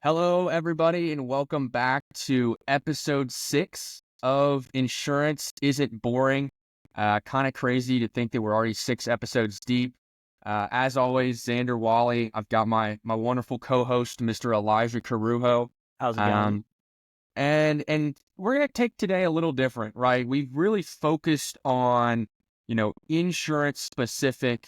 Hello, everybody, and welcome back to episode 6 of Insurance Isn't Boring. Kind of crazy to think that we're already 6 episodes deep. As always, Xander, Wolle. I've got my wonderful co-host, Mr. Elijah Corujo. How's it going? Um, and we're gonna take today a little different, right? We've really focused on, insurance specific,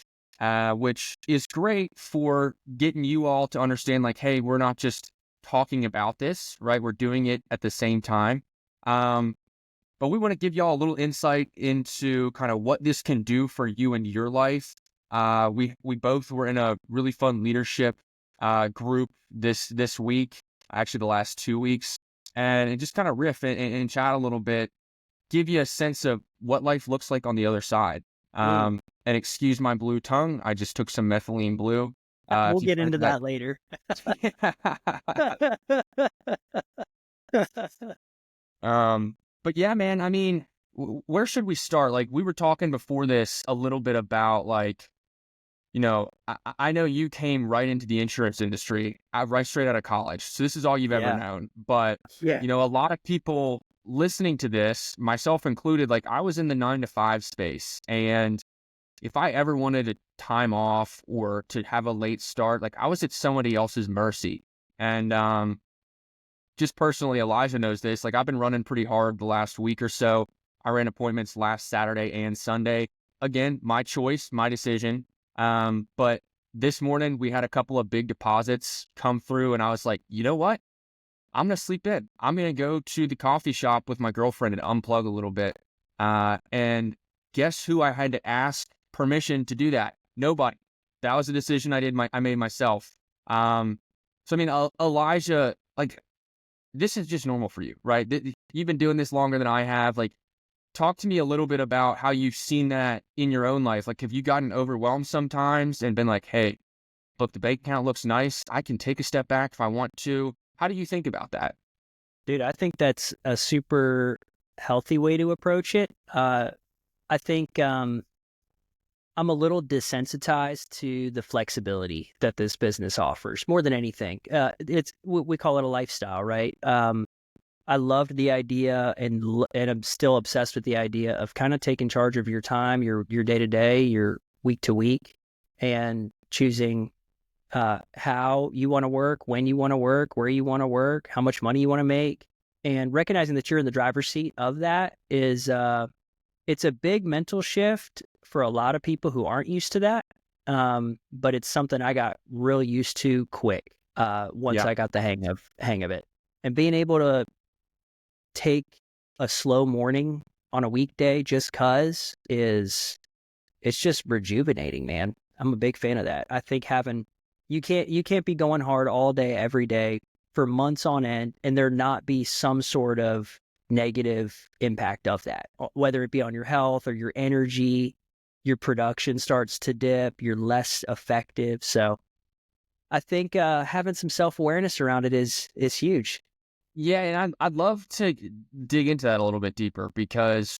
which is great for getting you all to understand, like, hey, we're not just talking about this, right? We're doing it at the same time. But we want to give y'all a little insight into kind of what this can do for you and your life. We both were in a really fun leadership group this week, actually the last 2 weeks, and just kind of riff and chat a little bit, give you a sense of what life looks like on the other side. Ooh, And excuse my blue tongue, I just took some methylene blue. we'll If you get find into that later. But yeah, man, I mean, where should we start? Like, we were talking before this a little bit about, like, I know you came right into the insurance industry, right straight out of college. So this is all you've ever Yeah. known. But, Yeah. a lot of people listening to this, myself included, like, I was in the 9 to 5 space. And if I ever wanted a time off or to have a late start, like, I was at somebody else's mercy. And, just personally, Elijah knows this. Like, I've been running pretty hard the last week or so. I ran appointments last Saturday and Sunday. Again, my choice, my decision. But this morning we had a couple of big deposits come through, and I was like, you know what? I'm gonna sleep in. I'm gonna go to the coffee shop with my girlfriend and unplug a little bit. And guess who I had to ask permission to do that? Nobody. That was a decision I made myself. So I mean, Elijah, like, this is just normal for you, right? You've been doing this longer than I have. Like, talk to me a little bit about how you've seen that in your own life. Like, have you gotten overwhelmed sometimes and been like, hey, look, the bank account looks nice. I can take a step back if I want to. How do you think about that? Dude, I think that's a super healthy way to approach it. I think I'm a little desensitized to the flexibility that this business offers more than anything. We call it a lifestyle, right? I loved the idea and I'm still obsessed with the idea of kind of taking charge of your time, your day to day, your week to week, and choosing how you want to work, when you want to work, where you want to work, how much money you want to make, and recognizing that you're in the driver's seat of that is it's a big mental shift for a lot of people who aren't used to that. But it's something I got real used to quick once Yeah. I got the hang of it, and being able to take a slow morning on a weekday just cause it's just rejuvenating, man. I'm a big fan of that. I think you can't be going hard all day every day for months on end and there not be some sort of negative impact of that, whether it be on your health or your energy. Your production starts to dip, you're less effective. So I think having some self-awareness around it is huge. Yeah. And I'd love to dig into that a little bit deeper because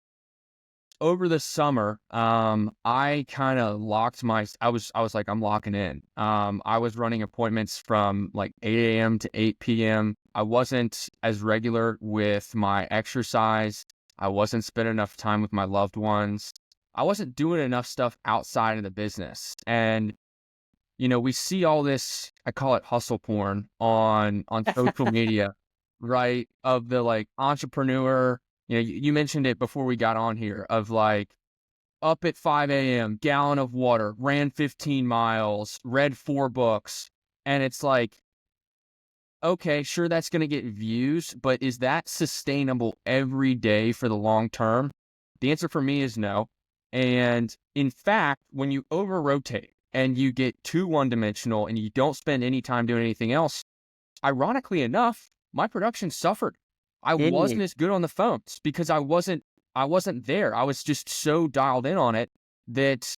over the summer, I kind of I was like, I'm locking in. I was running appointments from like 8 a.m. to 8 p.m. I wasn't as regular with my exercise. I wasn't spending enough time with my loved ones. I wasn't doing enough stuff outside of the business. And, we see all this, I call it hustle porn on social media, right? Of the, like, entrepreneur, you mentioned it before we got on here, of like, up at 5 a.m., gallon of water, ran 15 miles, read 4 books. And it's like, okay, sure, that's going to get views, but is that sustainable every day for the long term? The answer for me is no. And in fact, when you over rotate and you get too one dimensional and you don't spend any time doing anything else, ironically enough, my production suffered. I Mm. wasn't as good on the phones because I wasn't there. I was just so dialed in on it that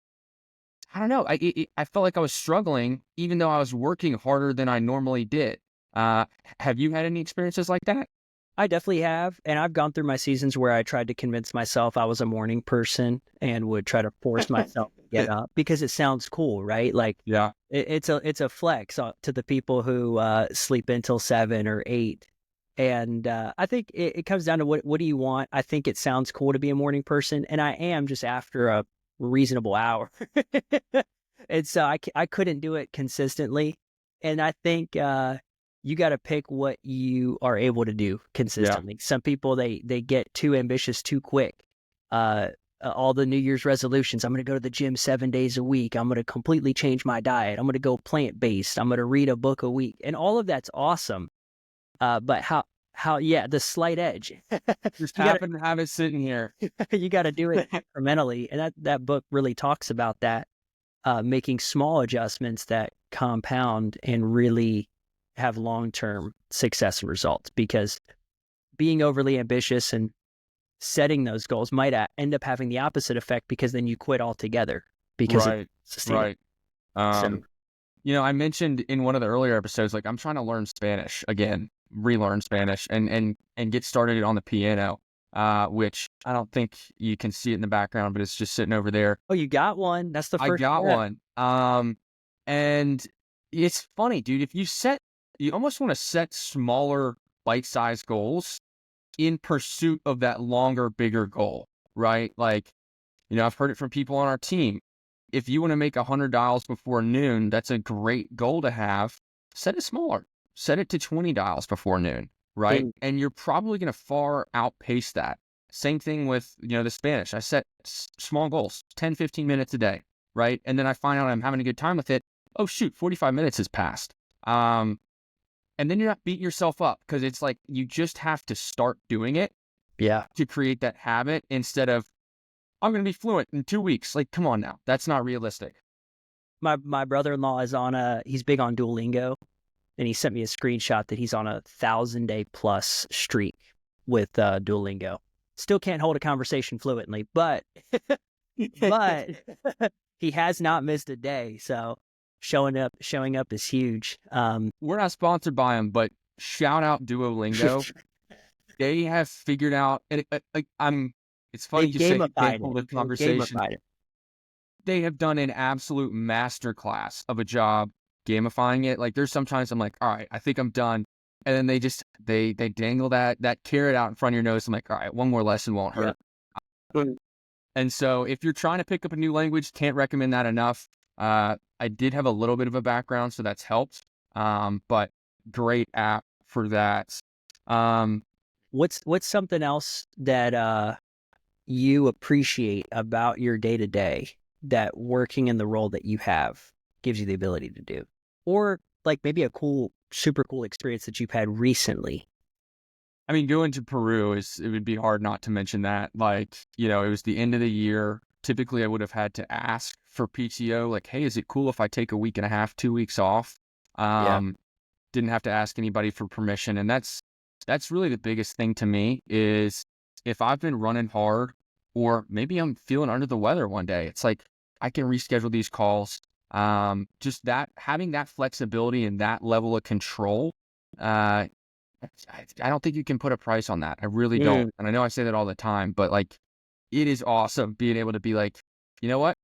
I don't know. I felt like I was struggling, even though I was working harder than I normally did. Uh, have you had any experiences like that? I definitely have, and I've gone through my seasons where I tried to convince myself I was a morning person and would try to force myself to get up because it sounds cool, right? Like Yeah. it's a flex to the people who sleep until 7 or 8, and I think it comes down to what do you want. I think it sounds cool to be a morning person, and I am just after a reasonable hour, and so I couldn't do it consistently, and I think you got to pick what you are able to do Yeah. consistently. Some people they get too ambitious too quick. All the New Year's resolutions. I'm going to go to the gym 7 days a week. I'm going to completely change my diet. I'm going to go plant based. I'm going to read a book a week, and all of that's awesome. But yeah, the slight edge. Just you got happen to have it sitting here. you got to do it incrementally, and that book really talks about that. Making small adjustments that compound and really have long-term success and results, because being overly ambitious and setting those goals might end up having the opposite effect, because then you quit altogether because it's Right. sustainable. Right. So I mentioned in one of the earlier episodes, like I'm trying to learn Spanish again, relearn Spanish and get started on the piano, which I don't think you can see it in the background, but it's just sitting over there. oh, you got one. That's the I first got step. one. And it's funny, dude, if you almost want to set smaller bite-sized goals in pursuit of that longer, bigger goal, right? Like, I've heard it from people on our team. If you want to make $100 before noon, that's a great goal to have. Set it smaller. Set it to $20 before noon, right? Mm, And you're probably going to far outpace that. Same thing with, the Spanish. I set small goals, 10, 15 minutes a day, right? And then I find out I'm having a good time with it. Oh, shoot, 45 minutes has passed. And then you're not beating yourself up, because it's like you just have to start doing it yeah. to create that habit, instead of, I'm going to be fluent in 2 weeks. Like, come on now. That's not realistic. My brother-in-law is he's big on Duolingo, and he sent me a screenshot that he's on a 1,000-day plus streak with Duolingo. Still can't hold a conversation fluently, but but he has not missed a day. So showing up is huge. We're not sponsored by them, but shout out Duolingo. They have figured out, and it's funny They've you say you can't gamified hold it. a conversation. Gamified it. They have done an absolute masterclass of a job gamifying it. Like, there's sometimes I'm like, all right, I think I'm done. And then they dangle that carrot out in front of your nose. I'm like, all right, one more lesson won't Yeah. hurt. And so if you're trying to pick up a new language, can't recommend that enough. I did have a little bit of a background, so that's helped. But great app for that. What's something else that you appreciate about your day to day that working in the role that you have gives you the ability to do, or like maybe a super cool experience that you've had recently? I mean, going to Peru it would be hard not to mention that. Like, it was the end of the year. Typically, I would have had to ask for PTO. Like, hey, is it cool if I take a week and a half, 2 weeks off? Yeah. Didn't have to ask anybody for permission. And that's really the biggest thing to me, is if I've been running hard, or maybe I'm feeling under the weather one day, it's like I can reschedule these calls. Just that, having that flexibility and that level of control, I don't think you can put a price on that. I really don't. And I know I say that all the time, but like, it is awesome being able to be like, you know what?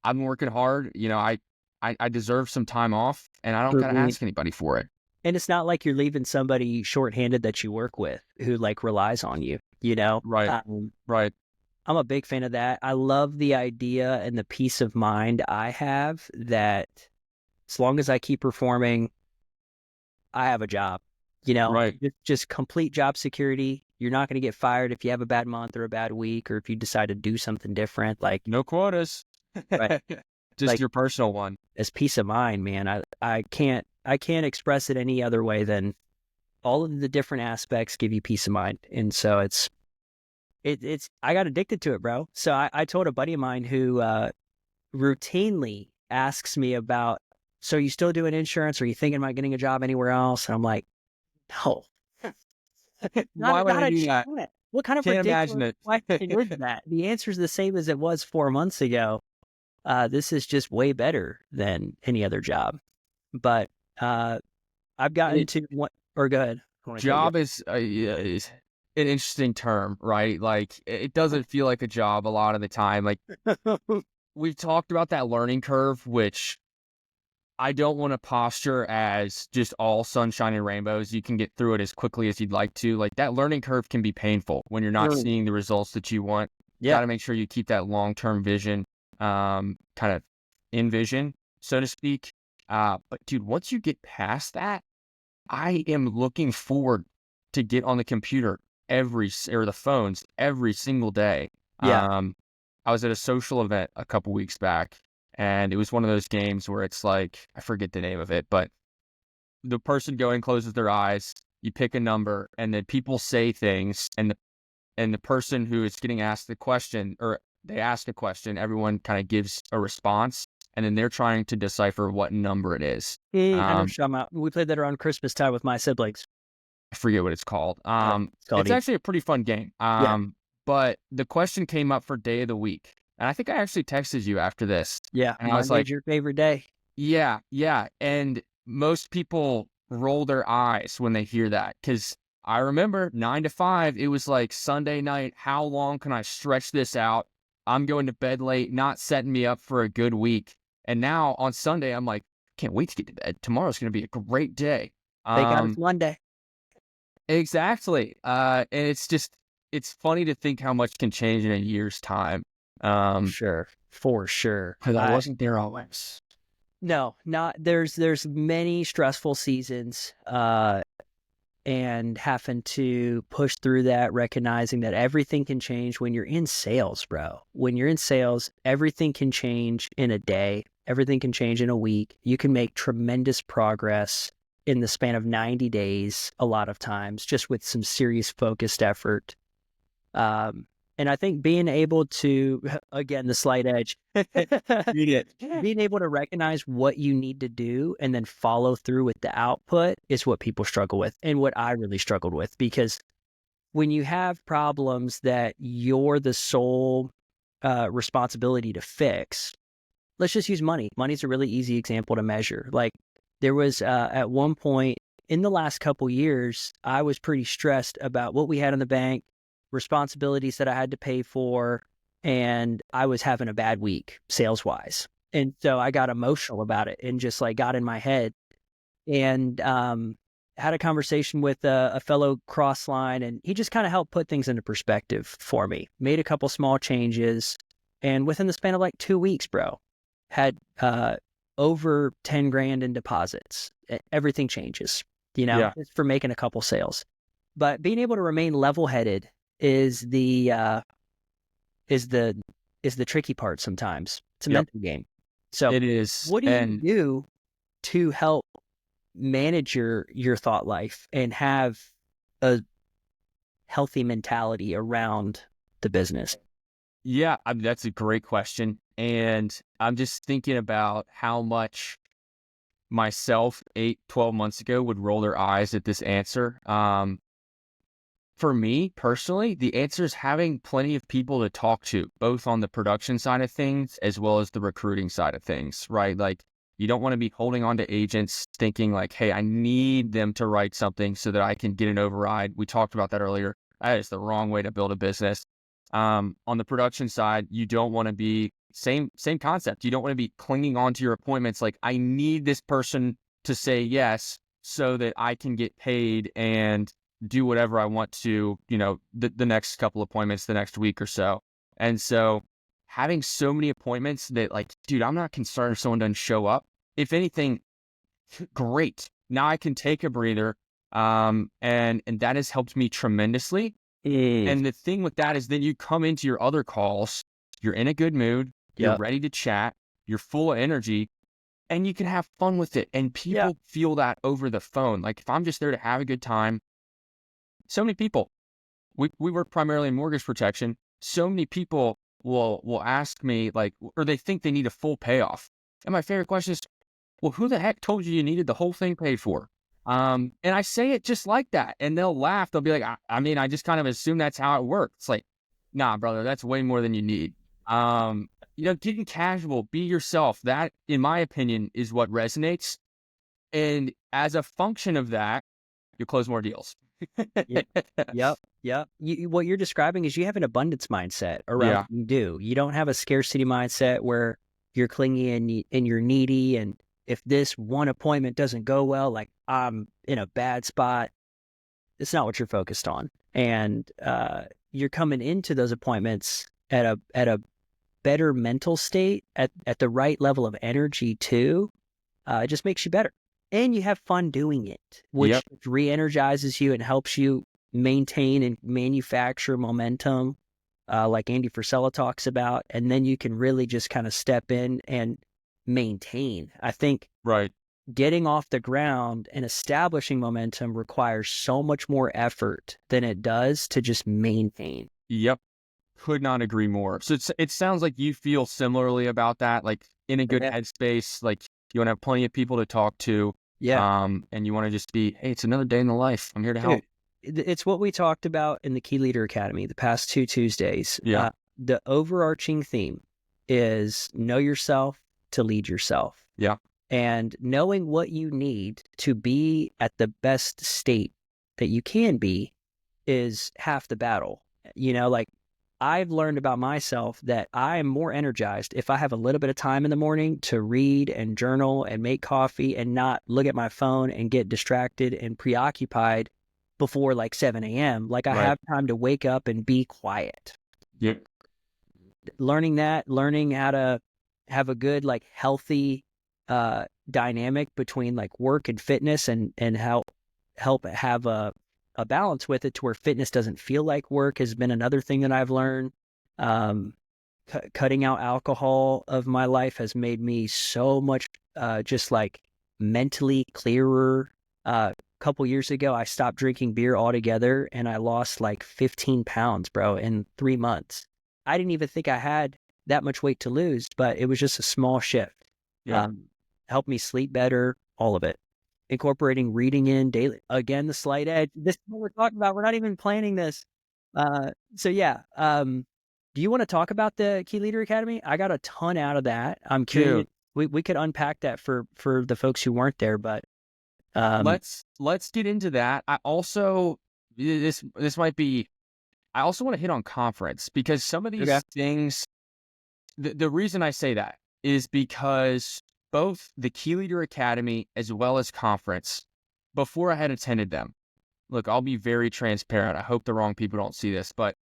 I've been working hard. I deserve some time off, and I don't got to Mhm. ask anybody for it. And it's not like you're leaving somebody shorthanded that you work with who like relies on you, Right. Right. I'm a big fan of that. I love the idea and the peace of mind I have that as long as I keep performing, I have a job, Right. just complete job security. You're not going to get fired if you have a bad month or a bad week, or if you decide to do something different. Like, No quotas. right, Just like your personal one. as peace of mind, man. I can't express it any other way than all of the different aspects give you peace of mind. And so it's I got addicted to it, bro. So I told a buddy of mine who routinely asks me about, so are you still doing insurance? Are you thinking about getting a job anywhere else? And I'm like, no, Why would not I a do that? chance. What kind of Can't imagine ridiculous it. question is that? The answer is the same as it was 4 months ago. This is just way better than any other job. But I've gotten to one, or go ahead. job is an interesting term, right? Like it doesn't feel like a job a lot of the time. Like we've talked about that learning curve, which I don't want to posture as just all sunshine and rainbows. You can get through it as quickly as you'd like to. Like that learning curve can be painful when you're not seeing the results that you want. Yeah. Got to make sure you keep that long-term vision, kind of in vision, so to speak. But dude, once you get past that, I am looking forward to get on the computer or the phones every single day. Yeah. I was at a social event a couple weeks back, and it was one of those games where it's like, I forget the name of it, but the person going closes their eyes, you pick a number, and then people say things, and the person who is getting asked the question, or they ask a question, everyone kind of gives a response, and then they're trying to decipher what number it is. I know what you're talking about. We played that around Christmas time with my siblings. I forget what it's called. It's called It's actually a pretty fun game. Yeah. But the question came up for day of the week, and I think I actually texted you after this. Yeah. And I was like, your favorite day. yeah. And most people roll their eyes when they hear that, because I remember 9 to 5, it was like Sunday night. How long can I stretch this out? I'm going to bed late, not setting me up for a good week. And now on Sunday, I'm like, can't wait to get to bed. Tomorrow's going to be a great day. Thank God it's Monday. Exactly. And it's funny to think how much can change in a year's time. For sure. Because I wasn't there always. No, not there's many stressful seasons, and having to push through that, recognizing that everything can change when you're in sales, bro. When you're in sales, everything can change in a day. Everything can change in a week. You can make tremendous progress in the span of 90 days, a lot of times, just with some serious focused effort. And I think being able to, again, the slight edge, being able to recognize what you need to do and then follow through with the output is what people struggle with, and what I really struggled with, because when you have problems that you're the sole responsibility to fix, let's just use money. Money's a really easy example to measure. Like there was at one point in the last couple years, I was pretty stressed about what we had in the bank, responsibilities that I had to pay for, and I was having a bad week sales wise. And so I got emotional about it and just like got in my head, and had a conversation with a fellow cross-line, and he just kind of helped put things into perspective for me, made a couple small changes, and within the span of like 2 weeks, bro, had over 10 grand in deposits. Everything changes, Yeah. just for making a couple sales. But being able to remain level-headed is the tricky part sometimes. It's a mental game. So it is. what do you do to help manage your thought life and have a healthy mentality around the business? Yeah, I mean, that's a great question. And I'm just thinking about how much myself 8-12 months ago would roll their eyes at this answer. For me personally, the answer is having plenty of people to talk to, both on the production side of things as well as the recruiting side of things, right? Like you don't want to be holding on to agents thinking like, hey, I need them to write something so that I can get an override. We talked about that earlier. That is the wrong way to build a business. On the production side, you don't want to be same concept. You don't want to be clinging on to your appointments. Like I need this person to say yes so that I can get paid and do whatever I want to, the next couple appointments, the next week or so. And so having so many appointments that like, dude, I'm not concerned if someone doesn't show up. If anything, great. Now I can take a breather. And that has helped me tremendously. And the thing with that is then you come into your other calls, you're in a good mood, you're ready to chat, you're full of energy, and you can have fun with it. And people feel that over the phone. Like if I'm just there to have a good time, so many people, we work primarily in mortgage protection. So many people will ask me like, or they think they need a full payoff. And my favorite question is, well, who the heck told you needed the whole thing paid for? And I say it just like that, and they'll laugh. They'll be like, I mean, I just kind of assume that's how it works. It's like, nah, brother, that's way more than you need. Getting casual, be yourself. That, in my opinion, is what resonates. And as a function of that, you'll close more deals. Yep. Yep. What you're describing is you have an abundance mindset around Yeah. what you do. You don't have a scarcity mindset where you're clingy and you're needy. And if this one appointment doesn't go well, like I'm in a bad spot. It's not what you're focused on. And you're coming into those appointments at a better mental state, at the right level of energy too. It just makes you better. And you have fun doing it, which Yep. re-energizes you and helps you maintain and manufacture momentum, like Andy Frisella talks about. And then you can really just kind of step in and maintain. I think Right. getting off the ground and establishing momentum requires so much more effort than it does to just maintain. Yep. Could not agree more. So it sounds like you feel similarly about that, like in a good Yeah. headspace, like you want to have plenty of people to talk to. Yeah. And you want to just be, hey, it's another day in the life. I'm here to help. Dude, it's what we talked about in the Key Leader Academy the past 2 Tuesdays. Yeah. The overarching theme is know yourself to lead yourself. Yeah. And knowing what you need to be at the best state that you can be is half the battle. Like I've learned about myself that I am more energized if I have a little bit of time in the morning to read and journal and make coffee and not look at my phone and get distracted and preoccupied before like 7 a.m. Like I Right. have time to wake up and be quiet. Yep. Learning how to have a good, like healthy dynamic between like work and fitness and help have a balance with it to where fitness doesn't feel like work has been another thing that I've learned. Cutting out alcohol of my life has made me so much just like mentally clearer. A couple years ago, I stopped drinking beer altogether and I lost like 15 pounds, bro, in 3 months. I didn't even think I had that much weight to lose, but it was just a small shift. Yeah. Helped me sleep better, all of it. Incorporating reading in daily. Again, the slight edge. This is what we're talking about. We're not even planning this. So yeah. Do you want to talk about the Key Leader Academy? I got a ton out of that. I'm curious. Dude, We could unpack that for the folks who weren't there, but let's get into that. I also this might be. I also want to hit on conference because some of these things. The reason I say that is because both the Key Leader Academy as well as conference, before I had attended them, look, I'll be very transparent. I hope the wrong people don't see this, but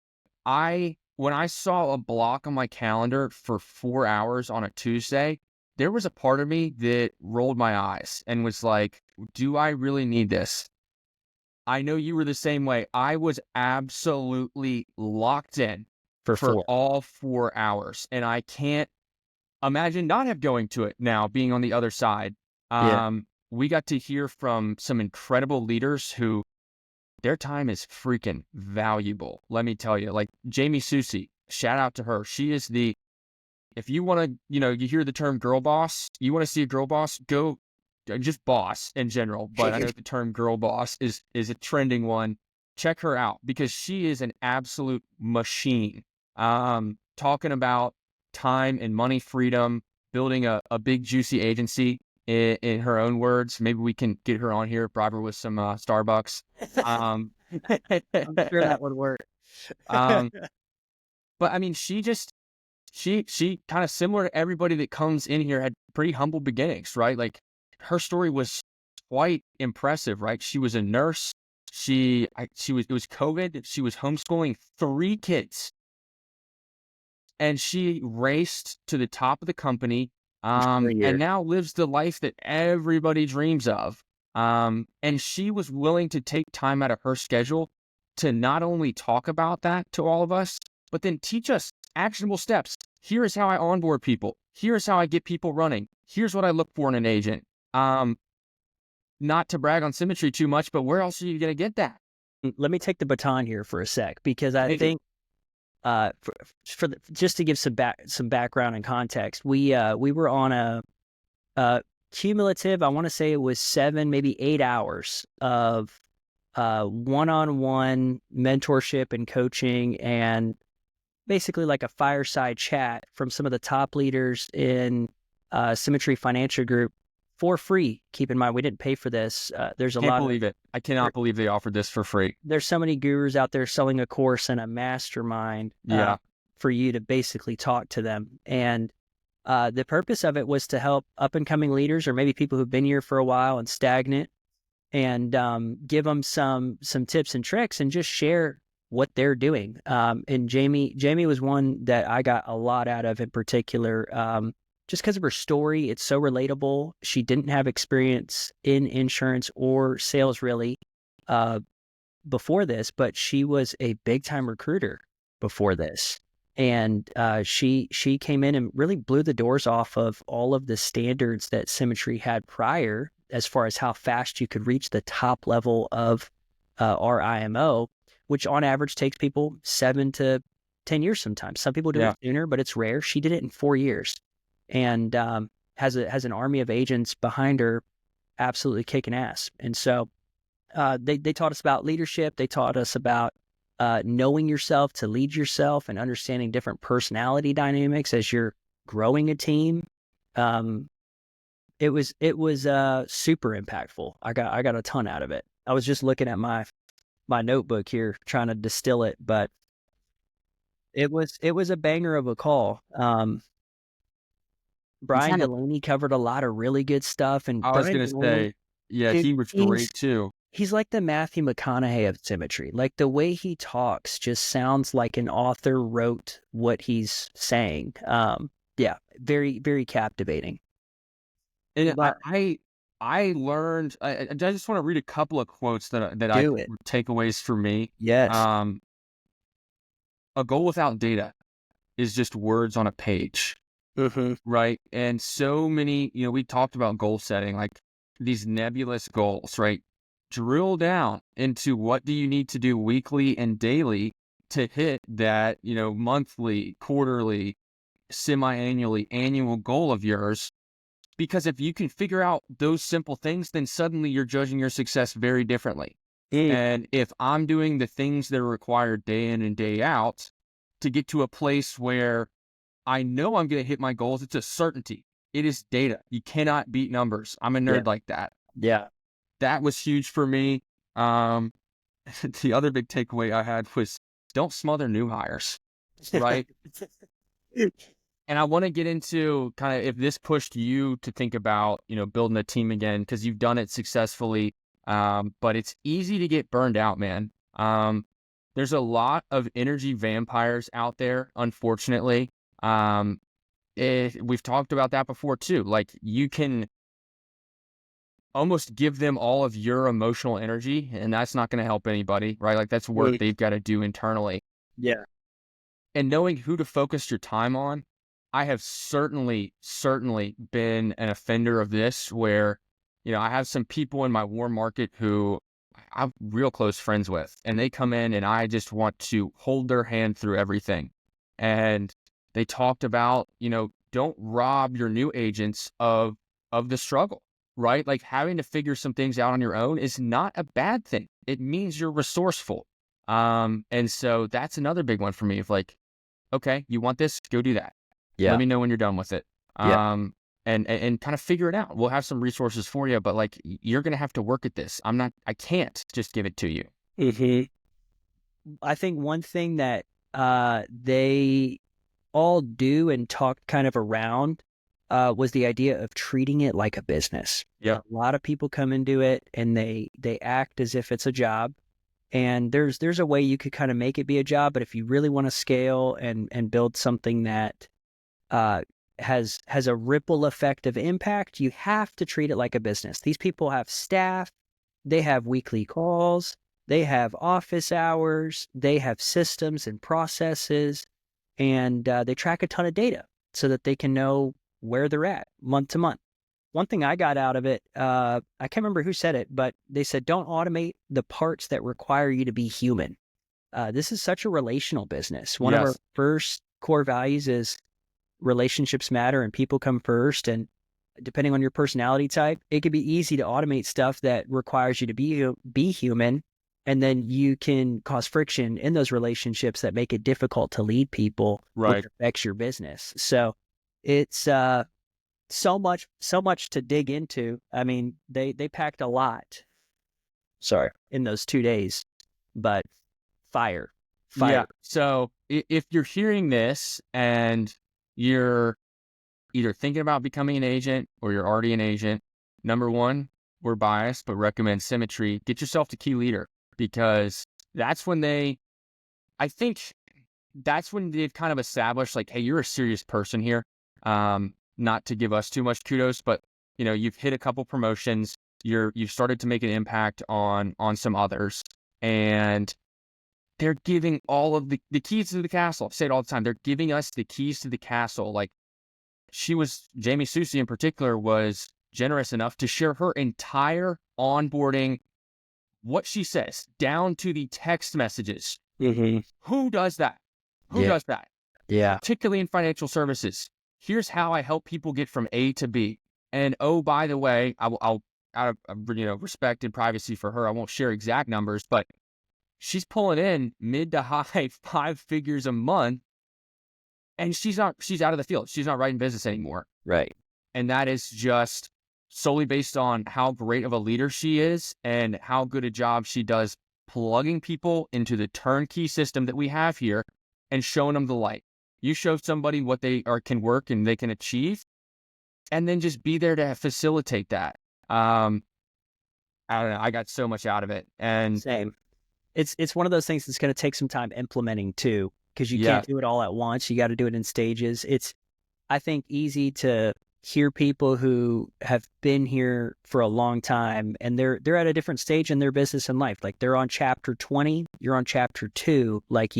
when I saw a block on my calendar for 4 hours on a Tuesday, there was a part of me that rolled my eyes and was like, do I really need this? I know you were the same way. I was absolutely locked in for all 4 hours, and I can't imagine not have going to it now, being on the other side. We got to hear from some incredible leaders who their time is freaking valuable. Let me tell you, like Jamie Susie, shout out to her. She is if you want to, you hear the term girl boss, you want to see a girl boss, go just boss in general. But I know the term girl boss is a trending one. Check her out because she is an absolute machine. Talking about time and money freedom, building a big juicy agency in her own words. Maybe we can get her on here, bribe her with some Starbucks. I'm sure that would work. But I mean, she kind of similar to everybody that comes in here had pretty humble beginnings, right? Like her story was quite impressive, right? She was a nurse. It was COVID. She was homeschooling 3 kids. And she raced to the top of the company, and now lives the life that everybody dreams of. And she was willing to take time out of her schedule to not only talk about that to all of us, but then teach us actionable steps. Here is how I onboard people. Here's how I get people running. Here's what I look for in an agent. Not to brag on Symmetry too much, but where else are you going to get that? Let me take the baton here for a sec, because I think just to give some background and context, we were on a cumulative, I want to say it was 7, maybe 8 hours of one-on-one mentorship and coaching, and basically like a fireside chat from some of the top leaders in Symmetry Financial Group for free. Keep in mind, we didn't pay for this. There's a Can't lot believe it. I cannot believe they offered this for free. there's so many gurus out there selling a course and a mastermind Yeah. for you to basically talk to them. And the purpose of it was to help up and coming leaders, or maybe people who've been here for a while and stagnant, and give them some tips and tricks and just share what they're doing. And Jamie was one that I got a lot out of in particular, just because of her story. It's so relatable. She didn't have experience in insurance or sales really before this, but she was a big time recruiter before this. And she came in and really blew the doors off of all of the standards that Symmetry had prior, as far as how fast you could reach the top level of our IMO, which on average takes people 7 to 10 years sometimes. Some people do it sooner, but it's rare. She did it in 4 years, and has an army of agents behind her, absolutely kicking ass. And so they taught us about leadership. They taught us about knowing yourself to lead yourself, and understanding different personality dynamics as you're growing a team. It was super impactful. I got a ton out of it. I was just looking at my notebook here trying to distill it, but it was a banger of a call. Brian Delaney covered a lot of really good stuff, and I was going to say, yeah, dude, he was great too. He's like the Matthew McConaughey of Symmetry. Like, the way he talks just sounds like an author wrote what he's saying. Yeah, very, very captivating. And I learned. I just want to read a couple of quotes that were takeaways for me. Yes. A goal without data is just words on a page, right? And so many, we talked about goal setting, like these nebulous goals, right? Drill down into what do you need to do weekly and daily to hit that, monthly, quarterly, semi-annually, annual goal of yours. Because if you can figure out those simple things, then suddenly you're judging your success very differently. And if I'm doing the things that are required day in and day out to get to a place where I know I'm going to hit my goals, it's a certainty. It is data. You cannot beat numbers. I'm a nerd like that. Yeah. That was huge for me. The other big takeaway I had was don't smother new hires, right? And I want to get into kind of if this pushed you to think about, building a team again, because you've done it successfully. But it's easy to get burned out, man. There's a lot of energy vampires out there, unfortunately. We've talked about that before too. Like, you can almost give them all of your emotional energy, and that's not going to help anybody, right? Like, that's work they've got to do internally. Yeah. And knowing who to focus your time on, I have certainly been an offender of this, where, I have some people in my warm market who I'm real close friends with, and they come in and I just want to hold their hand through everything. And they talked about, don't rob your new agents of the struggle, right? Like, having to figure some things out on your own is not a bad thing. It means you're resourceful. And so that's another big one for me of like, okay, you want this, go do that. Yeah. Let me know when you're done with it. And kind of figure it out. We'll have some resources for you, but like, you're going to have to work at this. I can't just give it to you. I think one thing that they all do and talk kind of around was the idea of treating it like a business. Yeah. A lot of people come into it and they act as if it's a job. And there's a way you could kind of make it be a job, but if you really want to scale and build something that has a ripple effect of impact, you have to treat it like a business. These people have staff, they have weekly calls, they have office hours, they have systems and processes, and they track a ton of data so that they can know where they're at month to month. One thing I got out of it, I can't remember who said it, but they said, don't automate the parts that require you to be human. This is such a relational business. One of our first core values is relationships matter and people come first. And depending on your personality type, it could be easy to automate stuff that requires you to be human. And then you can cause friction in those relationships that make it difficult to lead people, Right. which affects your business. So it's so much to dig into. I mean, they packed a lot. Sorry, in those 2 days, but fire. Yeah. So if you're hearing this and you're either thinking about becoming an agent or you're already an agent, number one, we're biased, but recommend Symmetry. Get yourself to Key Leader, because that's when I think that's when they've kind of established like, hey, you're a serious person here. Not to give us too much kudos, but you've hit a couple promotions. You've started to make an impact on some others, and they're giving all of the keys to the castle. I say it all the time. They're giving us the keys to the castle. Like, Jamie Susie in particular was generous enough to share her entire onboarding, what she says, down to the text messages. Mm-hmm. Who does that? Who does that? Yeah. Particularly in financial services. Here's how I help people get from A to B. And oh, by the way, I'll out of respect and privacy for her, I won't share exact numbers, but she's pulling in mid to high 5 figures a month, and she's out of the field. She's not writing business anymore. Right. And that is just solely based on how great of a leader she is and how good a job she does plugging people into the turnkey system that we have here and showing them the light. You show somebody what they can work and they can achieve, and then just be there to facilitate that. I don't know. I got so much out of it. And same. It's one of those things that's going to take some time implementing too, because you can't do it all at once. You got to do it in stages. It's, I think, easy to hear people who have been here for a long time and they're at a different stage in their business and life. Like, they're on chapter 20, you're on chapter 2. Like,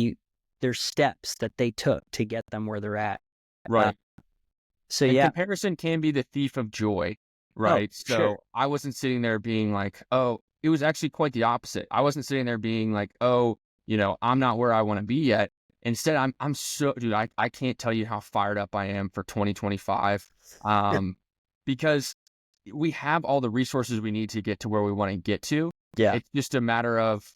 there's steps that they took to get them where they're at. Right. So and yeah, comparison can be the thief of joy. Right. Oh, so sure. I wasn't sitting there being like, oh, it was actually quite the opposite. I wasn't sitting there being like, oh, I'm not where I want to be yet. Instead, I'm so, dude, I can't tell you how fired up I am for 2025. Because we have all the resources we need to get to where we want to get to. Yeah. It's just a matter of,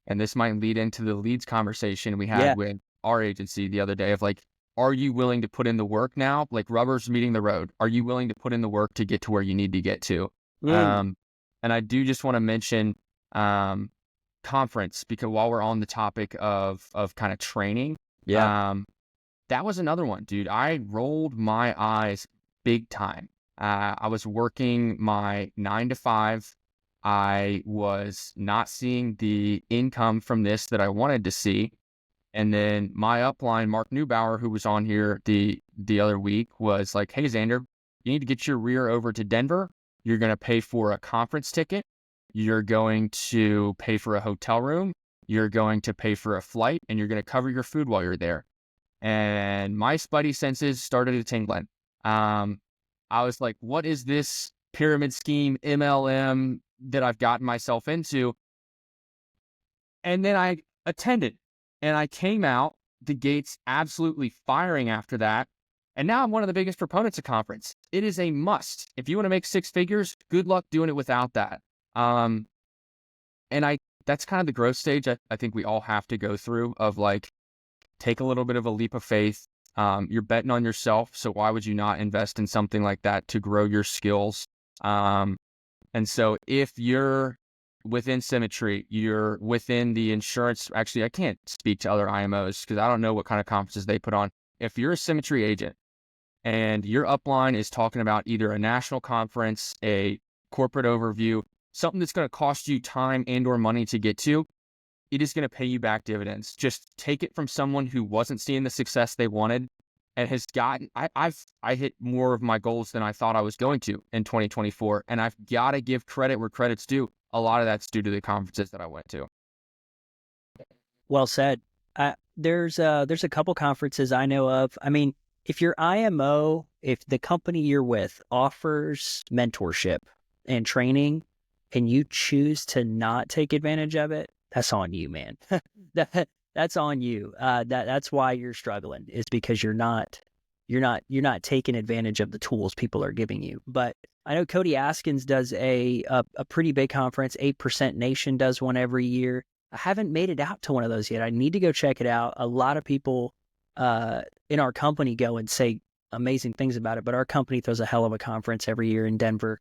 and this might lead into the leads conversation we had with our agency the other day of like, are you willing to put in the work now? Like, rubber's meeting the road. Are you willing to put in the work to get to where you need to get to? And I do just want to mention conference, because while we're on the topic of kind of training, that was another one, dude. I rolled my eyes big time. I was working my 9 to 5. I was not seeing the income from this that I wanted to see. And then my upline, Mark Neubauer, who was on here the other week, was like, hey, Xander, you need to get your rear over to Denver. You're going to pay for a conference ticket. You're going to pay for a hotel room. You're going to pay for a flight, and you're going to cover your food while you're there. And my spidey senses started to tingling. I was like, what is this pyramid scheme, MLM that I've gotten myself into? And then I attended. And I came out the gates absolutely firing after that. And now I'm one of the biggest proponents of conference. It is a must. If you want to make 6 figures, good luck doing it without that. And that's kind of the growth stage I think we all have to go through, of like, take a little bit of a leap of faith. You're betting on yourself. So why would you not invest in something like that to grow your skills? And so if you're within Symmetry, you're within the insurance. Actually, I can't speak to other IMOs because I don't know what kind of conferences they put on. If you're a Symmetry agent and your upline is talking about either a national conference, a corporate overview, something that's going to cost you time and or money to get to, it is going to pay you back dividends. Just take it from someone who wasn't seeing the success they wanted and has gotten, I hit more of my goals than I thought I was going to in 2024. And I've got to give credit where credit's due. A lot of that's due to the conferences that I went to. Well said. There's a couple conferences I know of. I mean, if your IMO, if the company you're with offers mentorship and training and you choose to not take advantage of it, that's on you, man. That's on you. That's why you're struggling, is because you're not taking advantage of the tools people are giving you. But I know Cody Askins does a pretty big conference. 8% Nation does one every year. I haven't made it out to one of those yet. I need to go check it out. A lot of people in our company go and say, amazing things about it, but our company throws a hell of a conference every year in Denver.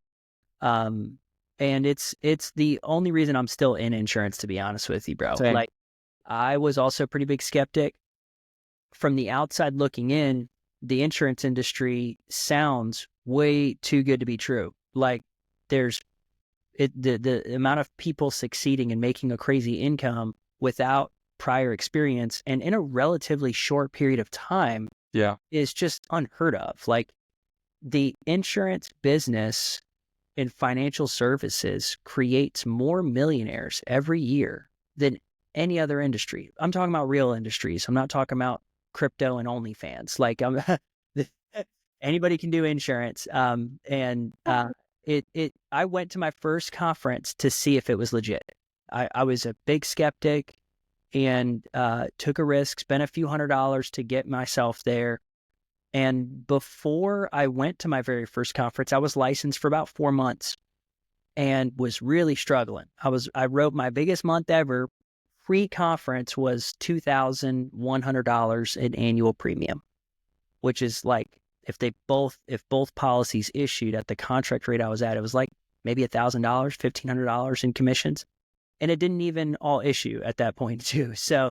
And it's the only reason I'm still in insurance, to be honest with you, bro. Same. Like, I was also a pretty big skeptic. From the outside looking in, the insurance industry sounds way too good to be true. Like, there's the amount of people succeeding and making a crazy income without prior experience and in a relatively short period of time Yeah. is just unheard of. Like, the insurance business and financial services creates more millionaires every year than any other industry. I'm talking about real industries. I'm not talking about crypto and OnlyFans. Like, anybody can do insurance. I went to my first conference to see if it was legit. I was a big skeptic and took a risk, spent a few $100s to get myself there. And before I went to my very first conference, I was licensed for about 4 months and was really struggling. I wrote my biggest month ever. Pre-conference was $2,100 in annual premium, which is like, if both policies issued at the contract rate I was at, it was like maybe $1,000, $1,500 in commissions. And it didn't even all issue at that point too. So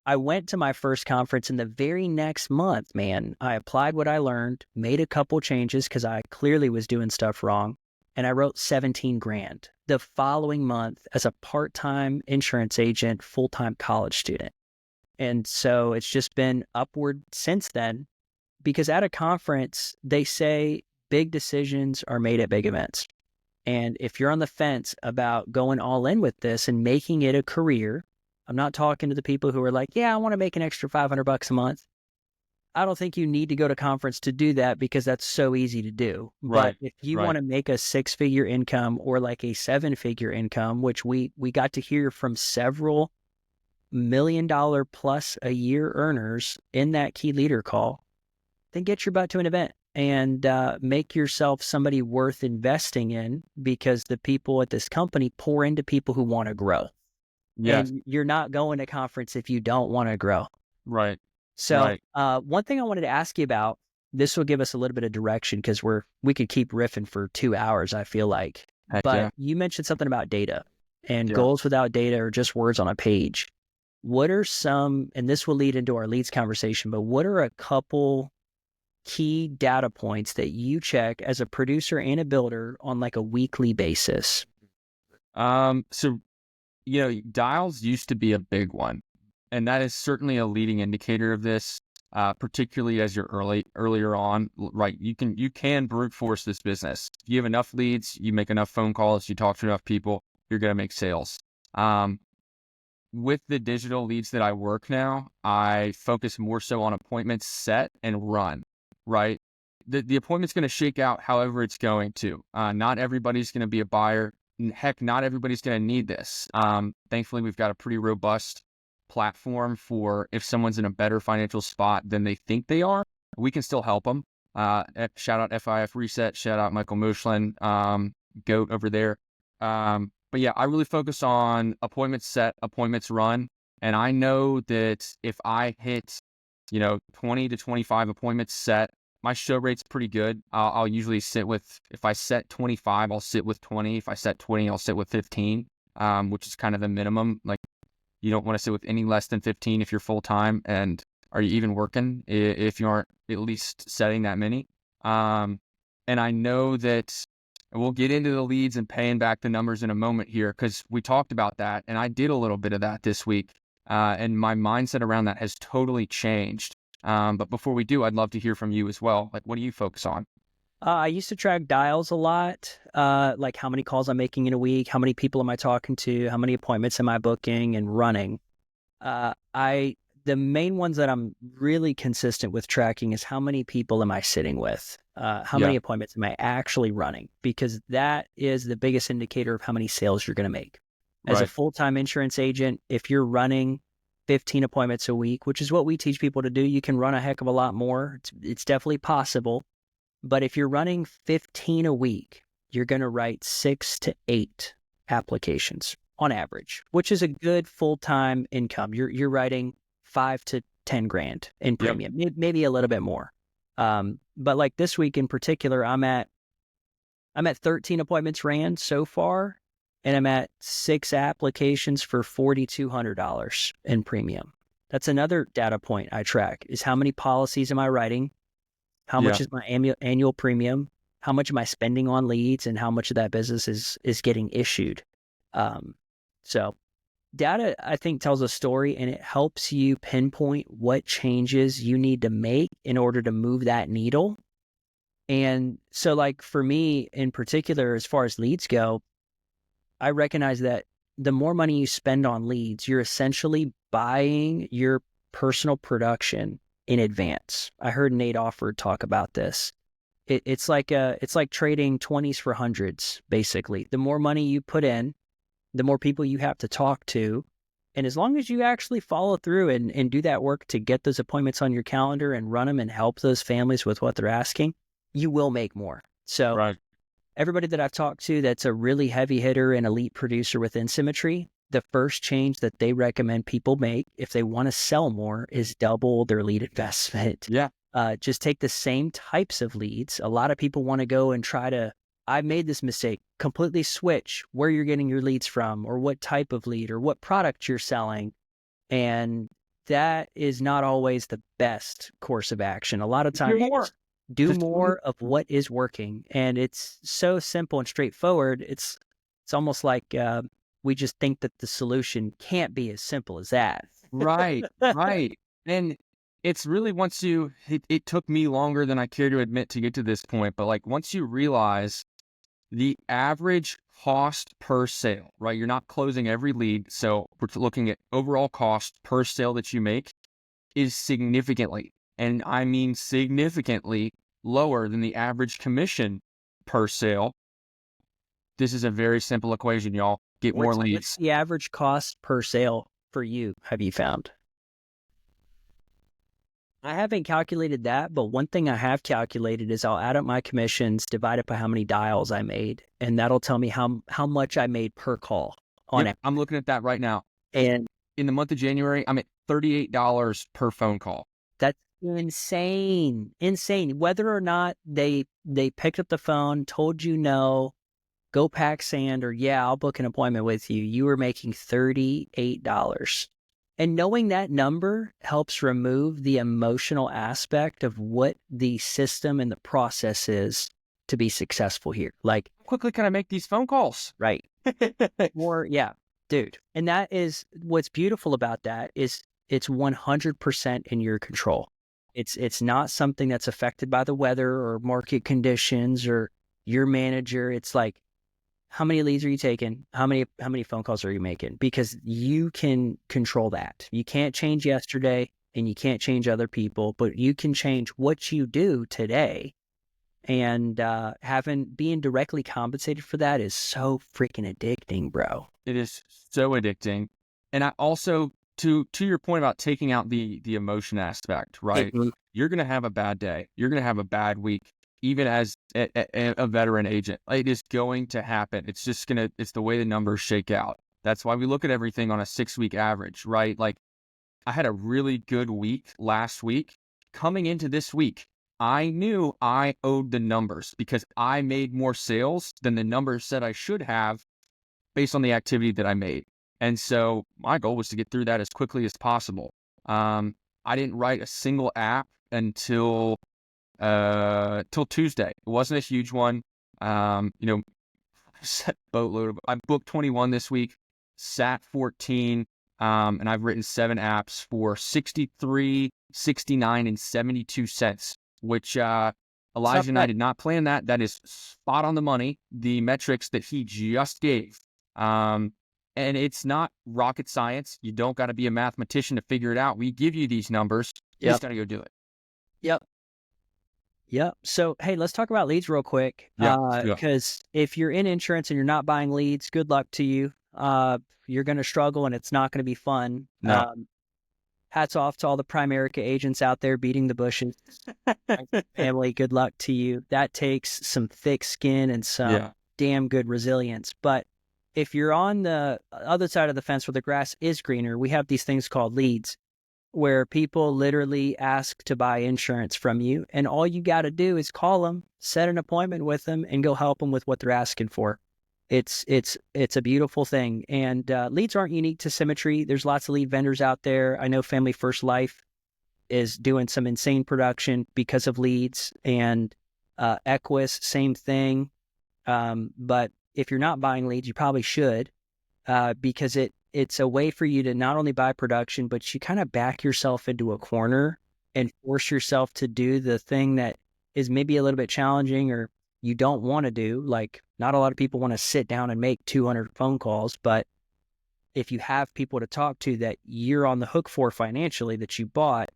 I went to my first conference, and the very next month, man, I applied what I learned, made a couple changes because I clearly was doing stuff wrong, and I wrote 17 grand the following month as a part-time insurance agent, full-time college student. And so it's just been upward since then, because at a conference, they say big decisions are made at big events. And if you're on the fence about going all in with this and making it a career, I'm not talking to the people who are like, yeah, I want to make an extra $500 a month. I don't think you need to go to conference to do that, because that's so easy to do. Right. But if you want to make a 6-figure income or like a 7-figure income, which we got to hear from several $1 million plus a year earners in that key leader call, then get your butt to an event and make yourself somebody worth investing in, because the people at this company pour into people who want to grow. Yes. And you're not going to conference if you don't want to grow. Right. So one thing I wanted to ask you about, this will give us a little bit of direction, because we could keep riffing for 2 hours, I feel like. Heck but yeah. you mentioned something about data, and Yeah. goals without data are just words on a page. What are some, and this will lead into our leads conversation, but what are a couple key data points that you check as a producer and a builder on like a weekly basis? So, dials used to be a big one, and that is certainly a leading indicator of this, particularly as you're earlier on, right? You can brute force this business. If you have enough leads, you make enough phone calls, you talk to enough people, you're going to make sales. With the digital leads that I work now, I focus more so on appointments set and run, right? The appointment's going to shake out however it's going to. Not everybody's going to be a buyer. Heck, not everybody's going to need this. Thankfully, we've got a pretty robust platform for if someone's in a better financial spot than they think they are, we can still help them. Shout out FIF Reset, shout out Michael Moshlin, GOAT over there. But yeah, I really focus on appointments set, appointments run. And I know that if I hit, 20 to 25 appointments set, my show rate's pretty good. I'll usually sit with, if I set 25, I'll sit with 20. If I set 20, I'll sit with 15, which is kind of the minimum. Like, you don't want to sit with any less than 15 if you're full time. And are you even working if you aren't at least setting that many? And I know that we'll get into the leads and paying back the numbers in a moment here, because we talked about that. And I did a little bit of that this week. And my mindset around that has totally changed. But before we do, I'd love to hear from you as well. Like, what do you focus on? I used to track dials a lot, like how many calls I'm making in a week, how many people am I talking to, how many appointments am I booking and running. The main ones that I'm really consistent with tracking is how many people am I sitting with, how many appointments am I actually running, because that is the biggest indicator of how many sales you're going to make. As a full-time insurance agent, if you're running 15 appointments a week, which is what we teach people to do, you can run a heck of a lot more. It's definitely possible. But if you're running 15 a week, you're going to write 6 to 8 applications on average, which is a good full-time income. You're writing 5 to 10 grand in premium, maybe a little bit more. But like this week in particular, I'm at 13 appointments ran so far, and I'm at 6 applications for $4,200 in premium. That's another data point I track, is how many policies am I writing? How much Yeah. is my annual premium? How much am I spending on leads, and how much of that business is getting issued? So data, I think, tells a story, and it helps you pinpoint what changes you need to make in order to move that needle. And so, like, for me in particular, as far as leads go, I recognize that the more money you spend on leads, you're essentially buying your personal production in advance. I heard Nate Offord talk about this. It's like trading 20s for hundreds, basically. The more money you put in, the more people you have to talk to. And as long as you actually follow through and do that work to get those appointments on your calendar and run them and help those families with what they're asking, you will make more. So Right. everybody that I've talked to that's a really heavy hitter and elite producer within Symmetry, the first change that they recommend people make if they want to sell more is double their lead investment. Yeah. Just take the same types of leads. A lot of people want to go and try to, I made this mistake, completely switch where you're getting your leads from, or what type of lead, or what product you're selling. And that is not always the best course of action. A lot of times, Do more. do Just more of what is working. And it's so simple and straightforward. It's almost like we just think that the solution can't be as simple as that. Right. Right. And it's really it took me longer than I care to admit to get to this point, but like once you realize the average cost per sale, right? You're not closing every lead. So we're looking at overall cost per sale that you make is significantly, and I mean significantly, lower than the average commission per sale. This is a very simple equation, y'all. Get more What's leads. the average cost per sale for you, have you found? I haven't calculated that, but one thing I have calculated is I'll add up my commissions, divide it by how many dials I made, and that'll tell me how much I made per call on it. I'm looking at that right now. And In the month of January, I'm at $38 per phone call. that's insane. Insane. Whether or not they picked up the phone, told you no, go pack sand, or yeah, I'll book an appointment with you, you were making $38. And knowing that number helps remove the emotional aspect of what the system and the process is to be successful here. Like, How quickly can I make these phone calls? right. Or, yeah, dude. And that is what's beautiful about that is it's 100% in your control. It's not something that's affected by the weather or market conditions or your manager. It's like, how many leads are you taking? How many phone calls are you making? Because you can control that. You can't change yesterday and you can't change other people, but you can change what you do today. And being directly compensated for that is so freaking addicting, bro. It is so addicting. And I also, to your point about taking out the emotion aspect, right? Mhm. You're going to have a bad day. You're going to have a bad week, even as a veteran agent. It is going to happen. It's the way the numbers shake out. That's why we look at everything on a 6-week average, right? Like I had a really good week last week. Coming into this week, I knew I owed the numbers because I made more sales than the numbers said I should have based on the activity that I made. And so my goal was to get through that as quickly as possible. I didn't write a single app until Tuesday. It wasn't a huge one. Set boatload. I booked 21 this week, sat 14, and I've written 7 apps for 63, 69, and 72 cents, which Elijah and I did not plan that. That is spot on the money, the metrics that he just gave. And it's not rocket science. You don't got to be a mathematician to figure it out. We give you these numbers. You just got to go do it. Yep. So, hey, let's talk about leads real quick. Yeah. Because if you're in insurance and you're not buying leads, good luck to you. You're going to struggle and it's not going to be fun. No. Hats off to all the Primerica agents out there beating the bushes. Family, good luck to you. That takes some thick skin and some damn good resilience. But if you're on the other side of the fence where the grass is greener, we have these things called leads. where people literally ask to buy insurance from you, and all you got to do is call them, set an appointment with them, and go help them with what they're asking for. It's a beautiful thing. And leads aren't unique to Symmetry. There's lots of lead vendors out there. I know Family First Life is doing some insane production because of leads, and Equus, same thing. But if you're not buying leads, you probably should, because it's a way for you to not only buy production, but you kind of back yourself into a corner and force yourself to do the thing that is maybe a little bit challenging or you don't want to do. Like, not a lot of people want to sit down and make 200 phone calls, but if you have people to talk to that you're on the hook for financially that you bought,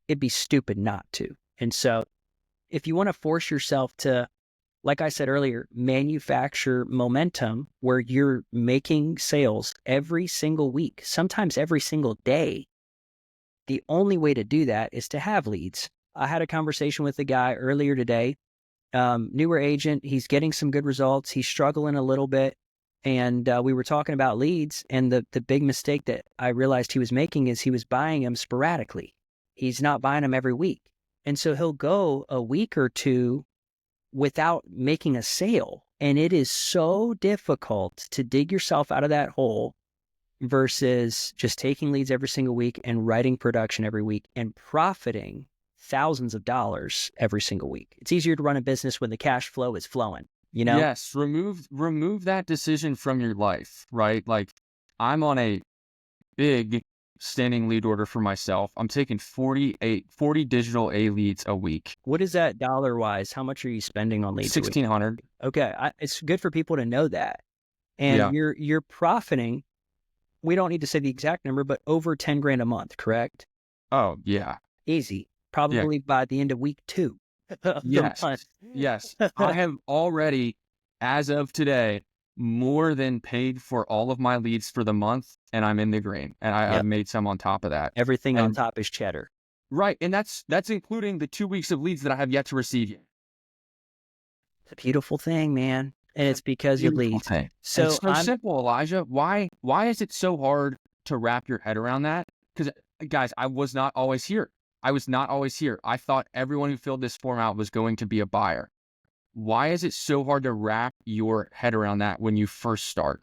it'd be stupid not to. And so if you want to force yourself to, like I said earlier, manufacture momentum where you're making sales every single week, sometimes every single day, the only way to do that is to have leads. I had a conversation with a guy earlier today, newer agent. He's getting some good results. He's struggling a little bit. And we were talking about leads. And the big mistake that I realized he was making is he was buying them sporadically. He's not buying them every week. And so he'll go a week or two without making a sale. And it is so difficult to dig yourself out of that hole versus just taking leads every single week and writing production every week and profiting thousands of dollars every single week. It's easier to run a business when the cash flow is flowing, you know? Yes, remove that decision from your life, right? Like, I'm on a big standing lead order for myself. I'm taking 40 digital A leads a week. What is that dollar wise? How much are you spending on leads? 1,600. Okay. It's good for people to know that. And Yeah. you're profiting, we don't need to say the exact number, but over 10 grand a month, correct? Oh, yeah. Easy. Probably by the end of week 2. Yes. Yes. I have already, as of today, more than paid for all of my leads for the month, and I'm in the green. And I've made some on top of that. Everything on top is cheddar. Right. And that's including the 2 weeks of leads that I have yet to receive yet. It's a beautiful thing, man. And it's because of leads. So it's so simple, Elijah. Why is it so hard to wrap your head around that? Because, guys, I was not always here. I thought everyone who filled this form out was going to be a buyer. Why is it so hard to wrap your head around that when you first start?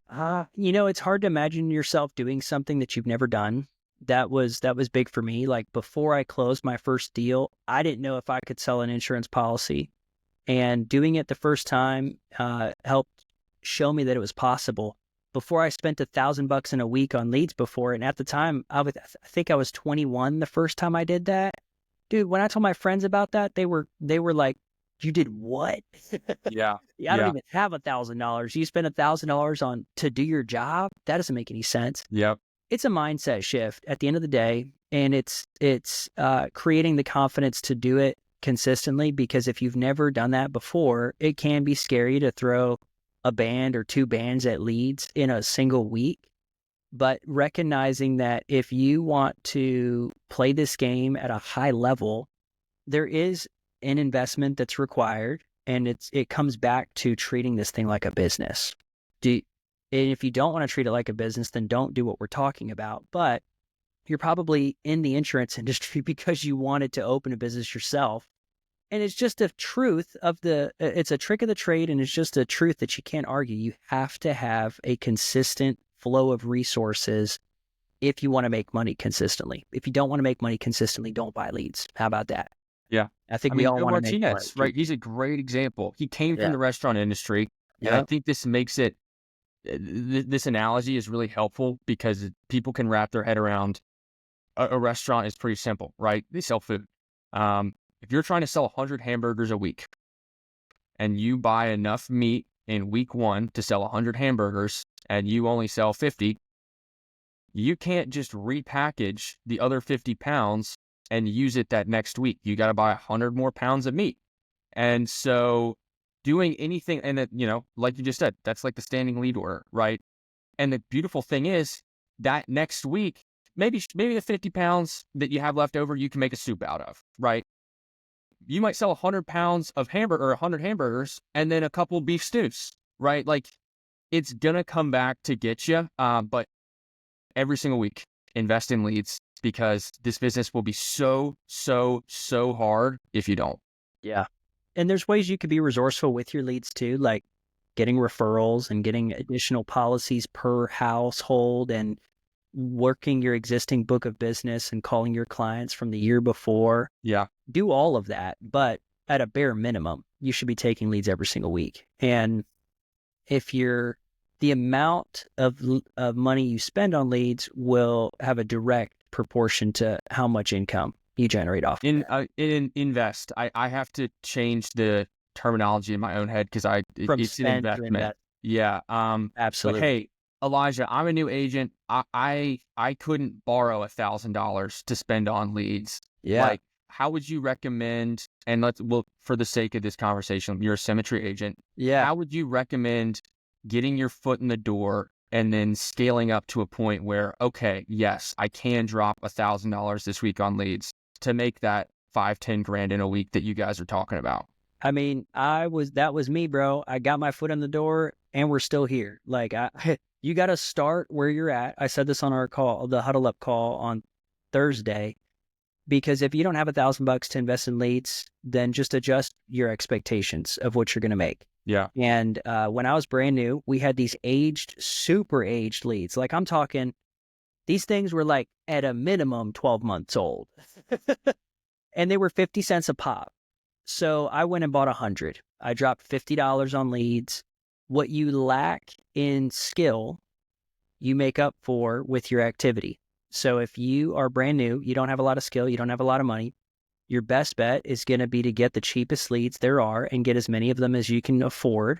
It's hard to imagine yourself doing something that you've never done. That was big for me. Like, before I closed my first deal, I didn't know if I could sell an insurance policy. And doing it the first time helped show me that it was possible. Before, I spent $1,000 in a week on leads before, and at the time, I think I was 21 the first time I did that. Dude, when I told my friends about that, they were like, "You did what?" Yeah. I don't even have $1,000. You spend $1,000 to do your job? That doesn't make any sense. Yep. It's a mindset shift at the end of the day, and it's creating the confidence to do it consistently, because if you've never done that before, it can be scary to throw a band or 2 bands at leads in a single week. But recognizing that if you want to play this game at a high level, there is an investment that's required, and it comes back to treating this thing like a business. And if you don't want to treat it like a business, then don't do what we're talking about. But you're probably in the insurance industry because you wanted to open a business yourself. And it's just a truth of it's a trick of the trade, and it's just a truth that you can't argue. You have to have a consistent flow of resources if you want to make money consistently. If you don't want to make money consistently, don't buy leads. How about that? Yeah. I think we all want to make money. Right? He's a great example. He came from the restaurant industry, and I think this makes it, this analogy is really helpful because people can wrap their head around a restaurant is pretty simple, right? They sell food. If you're trying to sell 100 hamburgers a week and you buy enough meat in week 1 to sell 100 hamburgers and you only sell 50, you can't just repackage the other 50 pounds and use it that next week. You got to buy 100 more pounds of meat. And so doing anything, and that, like you just said, that's like the standing lead order, right? And the beautiful thing is that next week, maybe the 50 pounds that you have left over, you can make a soup out of, right? You might sell 100 pounds of 100 hamburgers and then a couple beef stews, right? Like, it's going to come back to get you, but every single week. invest in leads, because this business will be so hard if you don't. Yeah. And there's ways you could be resourceful with your leads too, like getting referrals and getting additional policies per household and working your existing book of business and calling your clients from the year before. Yeah. Do all of that, but at a bare minimum, you should be taking leads every single week. And if the amount of money you spend on leads will have a direct proportion to how much income you generate off of in invest. I have to change the terminology in my own head because from it's an spend to investment. invest. Yeah. But Absolutely. hey, Elijah, I'm a new agent. I couldn't borrow $1,000 to spend on leads. Yeah. Like, how would you recommend? And for the sake of this conversation, you're a Symmetry agent. Yeah. How would you recommend getting your foot in the door and then scaling up to a point where, okay, yes, I can drop $1,000 this week on leads to make that 5-10 grand in a week that you guys are talking about? I mean, that was me, bro. I got my foot in the door and we're still here. Like you got to start where you're at. I said this on our call, the Huddle Up call on Thursday, because if you don't have $1,000 to invest in leads, then just adjust your expectations of what you're going to make. Yeah. And when I was brand new, we had these super aged leads. Like I'm talking, these things were like at a minimum 12 months old and they were 50 cents a pop. So I went and bought 100. I dropped $50 on leads. What you lack in skill, you make up for with your activity. So if you are brand new, you don't have a lot of skill, you don't have a lot of money, your best bet is going to be to get the cheapest leads there are and get as many of them as you can afford.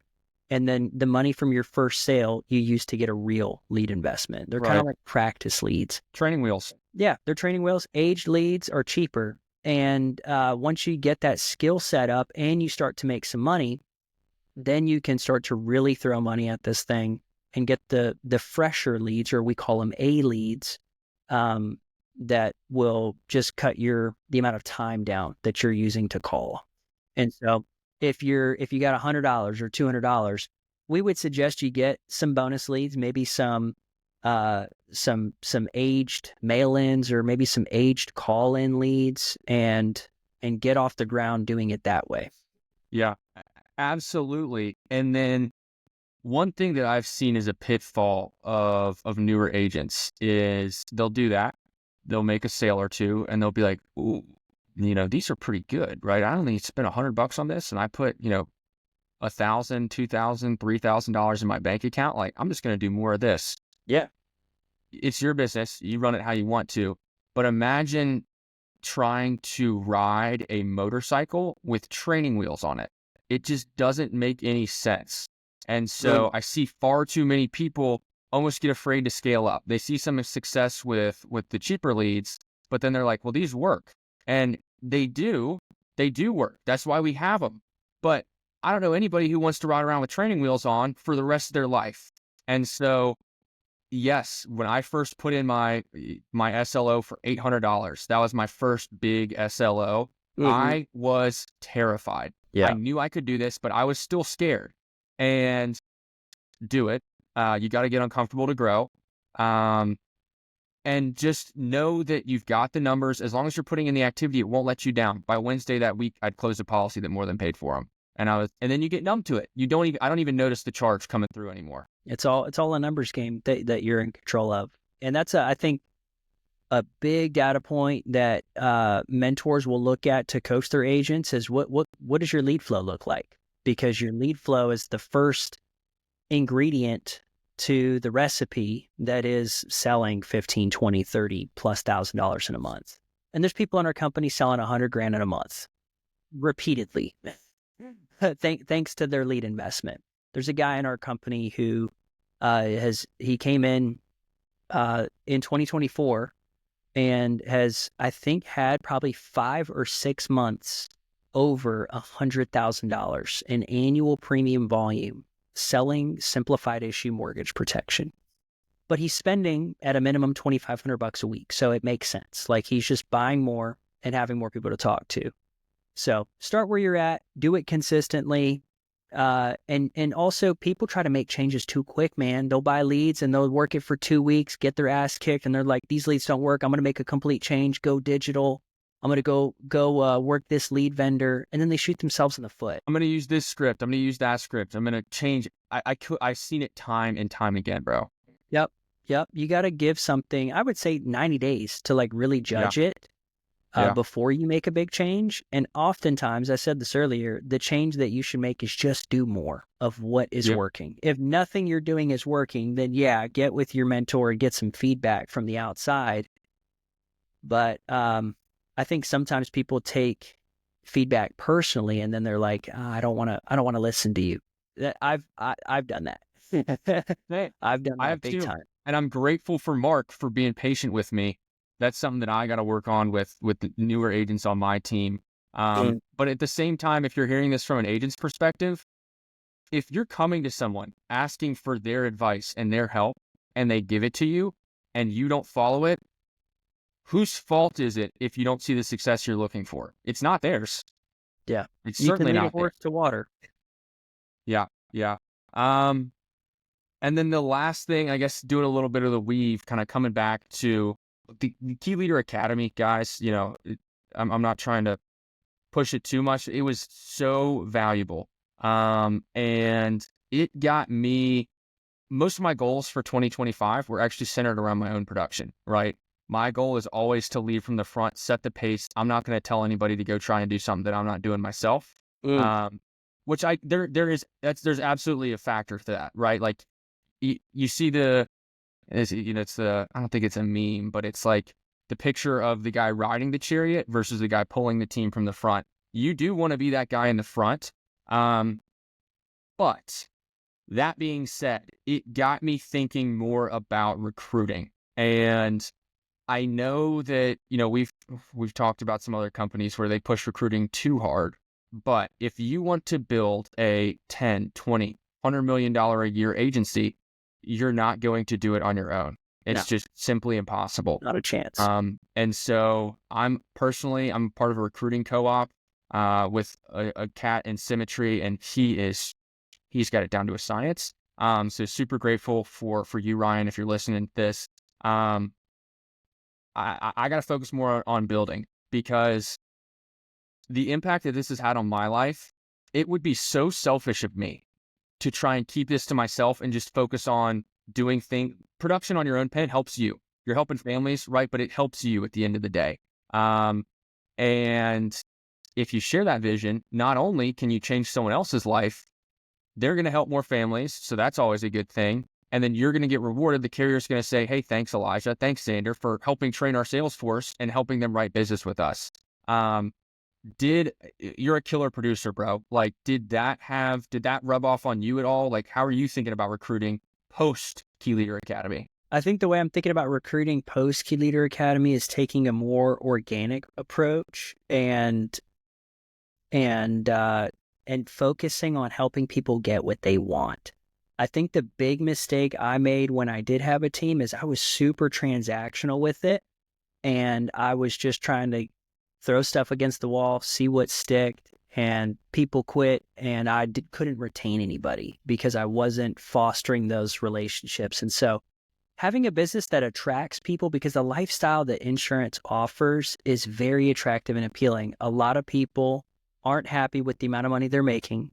And then the money from your first sale, you use to get a real lead investment. They're kind of like practice leads. Training wheels. Yeah, they're training wheels. Aged leads are cheaper. And once you get that skill set up and you start to make some money, then you can start to really throw money at this thing and get the fresher leads, or we call them A leads, that will just cut the amount of time down that you're using to call. And so if you got $100 or $200, we would suggest you get some bonus leads, maybe some aged mail-ins or maybe some aged call-in leads, and get off the ground doing it that way. Yeah, absolutely. And then one thing that I've seen as a pitfall of newer agents is they'll do that. They'll make a sale or two and they'll be like, ooh, these are pretty good, right? I only spent $100 on this and I put, $1,000, $2,000, $3,000 in my bank account. Like, I'm just going to do more of this. Yeah. It's your business. You run it how you want to. But imagine trying to ride a motorcycle with training wheels on it. It just doesn't make any sense. And so I see far too many people almost get afraid to scale up. They see some success with the cheaper leads, but then they're like, well, these work. And they do work. That's why we have them. But I don't know anybody who wants to ride around with training wheels on for the rest of their life. And so, yes, when I first put in my SLO for $800, that was my first big SLO. Mm-hmm. I was terrified. Yeah. I knew I could do this, but I was still scared. And do it. You got to get uncomfortable to grow. And just know that you've got the numbers. As long as you're putting in the activity, it won't let you down. By Wednesday that week, I'd closed a policy that more than paid for them. And then you get numb to it. I don't even notice the charge coming through anymore. It's all a numbers game that you're in control of. And that's I think a big data point that mentors will look at to coach their agents is what does your lead flow look like? Because your lead flow is the first ingredient to the recipe that is selling $15, $20, $30 plus $1,000 in a month. And there's people in our company selling $100,000 in a month repeatedly, thanks to their lead investment. There's a guy in our company who he came in 2024 and has, I think, had probably 5 or 6 months over $100,000 in annual premium volume selling simplified issue mortgage protection. But he's spending at a minimum $2,500 a week. So it makes sense. Like, he's just buying more and having more people to talk to. So start where you're at, do it consistently. And also people try to make changes too quick, man. They'll buy leads and they'll work it for 2 weeks, get their ass kicked, and they're like, these leads don't work. I'm going to make a complete change, go digital. I'm going to go work this lead vendor. And then they shoot themselves in the foot. I'm going to use this script. I'm going to use that script. I'm going to change. I've seen it time and time again, bro. Yep. You got to give something, I would say 90 days to like really judge it before you make a big change. And oftentimes, I said this earlier, the change that you should make is just do more of what is working. If nothing you're doing is working, then get with your mentor and get some feedback from the outside. But I think sometimes people take feedback personally, and then they're like, I don't want to listen to you. I've done that. I've done that big time. And I'm grateful for Mark for being patient with me. That's something that I got to work on with the newer agents on my team. But at the same time, if you're hearing this from an agent's perspective, if you're coming to someone asking for their advice and their help, and they give it to you and you don't follow it, whose fault is it if you don't see the success you're looking for? It's not theirs. Yeah. It's certainly not a horse to water. Yeah. And then the last thing, I guess, doing a little bit of the weave, kind of coming back to the Key Leader Academy, guys, I'm not trying to push it too much. It was so valuable. And it got me, most of my goals for 2025 were actually centered around my own production, right? My goal is always to lead from the front, set the pace. I'm not going to tell anybody to go try and do something that I'm not doing myself. Which there's absolutely a factor to that, right? Like you see it's I don't think it's a meme, but it's like the picture of the guy riding the chariot versus the guy pulling the team from the front. You do want to be that guy in the front. But that being said, it got me thinking more about recruiting. And I know that, we've talked about some other companies where they push recruiting too hard. But if you want to build a 10, 20, $100 million a year agency, you're not going to do it on your own. It's just simply impossible. Not a chance. And so I'm part of a recruiting co-op with a cat in Symmetry, and he's got it down to a science. So super grateful for you, Ryan, if you're listening to this. I got to focus more on building, because the impact that this has had on my life, it would be so selfish of me to try and keep this to myself and just focus on doing production on your own pen helps you. You're helping families, right? But it helps you at the end of the day. And if you share that vision, not only can you change someone else's life, they're going to help more families. So that's always a good thing. And then you're going to get rewarded. The carrier's going to say, hey, thanks, Elijah. Thanks, Xander, for helping train our sales force and helping them write business with us. You're a killer producer, bro. Like, did that rub off on you at all? Like, how are you thinking about recruiting post Key Leader Academy? I think the way I'm thinking about recruiting post Key Leader Academy is taking a more organic approach and focusing on helping people get what they want. I think the big mistake I made when I did have a team is I was super transactional with it, and I was just trying to throw stuff against the wall, see what sticked, and people quit, and I couldn't retain anybody because I wasn't fostering those relationships. And so having a business that attracts people, because the lifestyle that insurance offers is very attractive and appealing. A lot of people aren't happy with the amount of money they're making,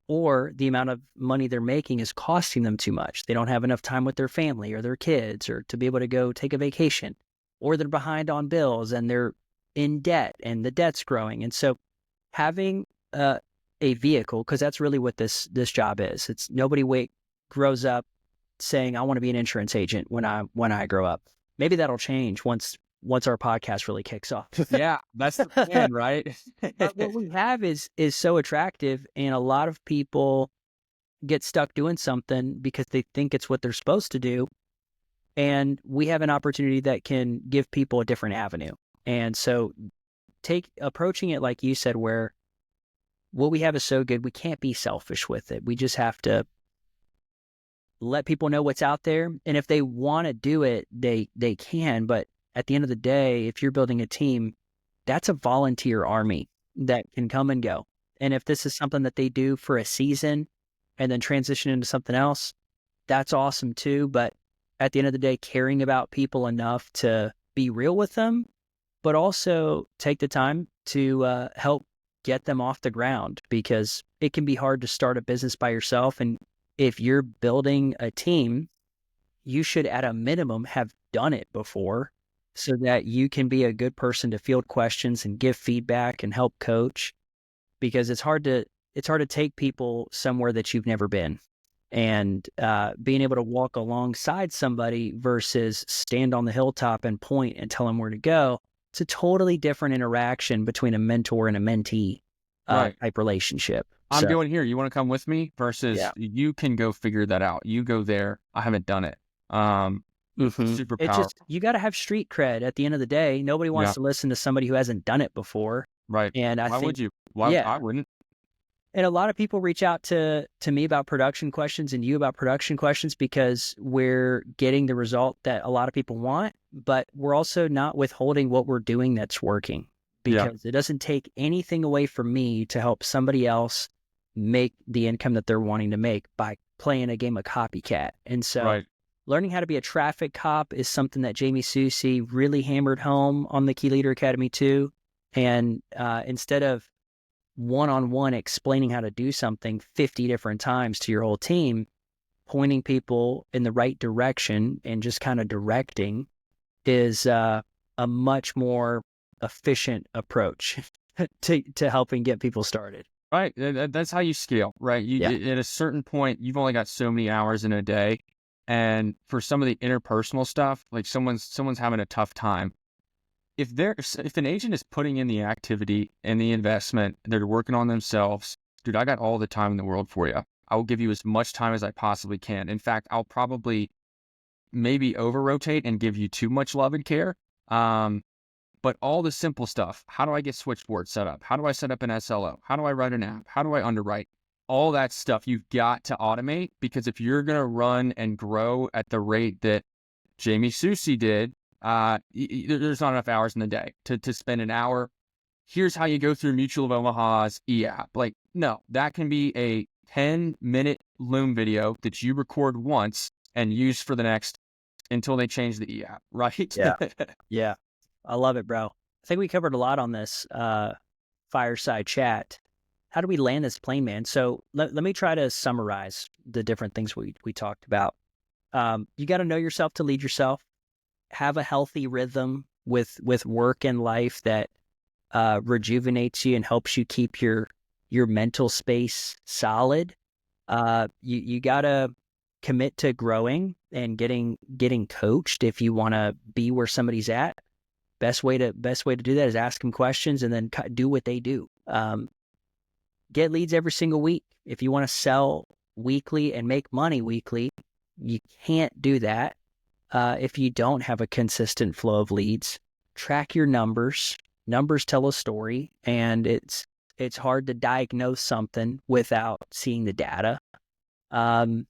or the amount of money they're making is costing them too much. They don't have enough time with their family or their kids, or to be able to go take a vacation, or they're behind on bills and they're in debt and the debt's growing. And so having a vehicle, because that's really what this job is. It's nobody grows up saying, I want to be an insurance agent when I grow up. Maybe that'll change once our podcast really kicks off. Yeah, that's the plan, right? But what we have is so attractive, and a lot of people get stuck doing something because they think it's what they're supposed to do. And we have an opportunity that can give people a different avenue. And so approaching it like you said, where what we have is so good, we can't be selfish with it. We just have to let people know what's out there. And if they want to do it, they can. But at the end of the day, if you're building a team, that's a volunteer army that can come and go. And if this is something that they do for a season and then transition into something else, that's awesome too. But at the end of the day, caring about people enough to be real with them, but also take the time to help get them off the ground, because it can be hard to start a business by yourself. And if you're building a team, you should at a minimum have done it before, so that you can be a good person to field questions and give feedback and help coach, because it's hard to take people somewhere that you've never been. And being able to walk alongside somebody versus stand on the hilltop and point and tell them where to go, it's a totally different interaction between a mentor and a mentee type relationship. I'm doing here. You want to come with me? Versus you can go figure that out. You go there. I haven't done it. Super powerful. You got to have street cred at the end of the day. Nobody wants to listen to somebody who hasn't done it before. Right. And why would you? Why I wouldn't. And a lot of people reach out to me about production questions and you about production questions, because we're getting the result that a lot of people want, but we're also not withholding what we're doing that's working, because it doesn't take anything away from me to help somebody else make the income that they're wanting to make by playing a game of copycat. And so learning how to be a traffic cop is something that Jamie Susie really hammered home on the Key Leader Academy too. And instead of one-on-one explaining how to do something 50 different times to your whole team, pointing people in the right direction and just kind of directing is a much more efficient approach to helping get people started. Right. That's how you scale, right? At a certain point, you've only got so many hours in a day. And for some of the interpersonal stuff, like someone's having a tough time. If an agent is putting in the activity and the investment, they're working on themselves, dude, I got all the time in the world for you. I will give you as much time as I possibly can. In fact, I'll probably maybe over-rotate and give you too much love and care. But all the simple stuff, how do I get switchboard set up? How do I set up an SLO? How do I write an app? How do I underwrite? All that stuff you've got to automate, because if you're going to run and grow at the rate that Jamie Susie did, there's not enough hours in the day to spend an hour. Here's how you go through Mutual of Omaha's e-app. Like, no, that can be a 10-minute Loom video that you record once and use for the next until they change the e-app, right? Yeah. I love it, bro. I think we covered a lot on this fireside chat. How do we land this plane, man? So let me try to summarize the different things we talked about. You got to know yourself to lead yourself. Have a healthy rhythm with work and life that rejuvenates you and helps you keep your mental space solid. You got to commit to growing and getting coached if you want to be where somebody's at. Best way to do that is ask them questions and then do what they do. Get leads every single week. If you want to sell weekly and make money weekly, you can't do that if you don't have a consistent flow of leads. Track your numbers. Numbers tell a story, and it's hard to diagnose something without seeing the data. And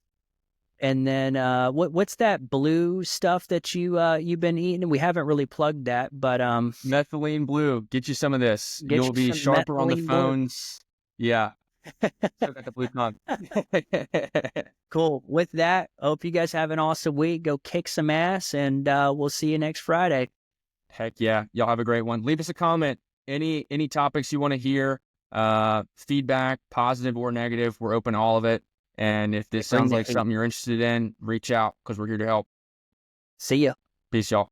then what's that blue stuff that you've been eating? We haven't really plugged that, but methylene blue. Get you some of this. You'll be sharper on the phones. Blue. Yeah. Still got the blue tongue. Cool. With that, hope you guys have an awesome week. Go kick some ass, and we'll see you next Friday. Heck yeah. Y'all have a great one. Leave us a comment. Any topics you want to hear, feedback, positive or negative. We're open to all of it. And if this sounds like something you're interested in, reach out, because we're here to help. See ya. Peace, y'all.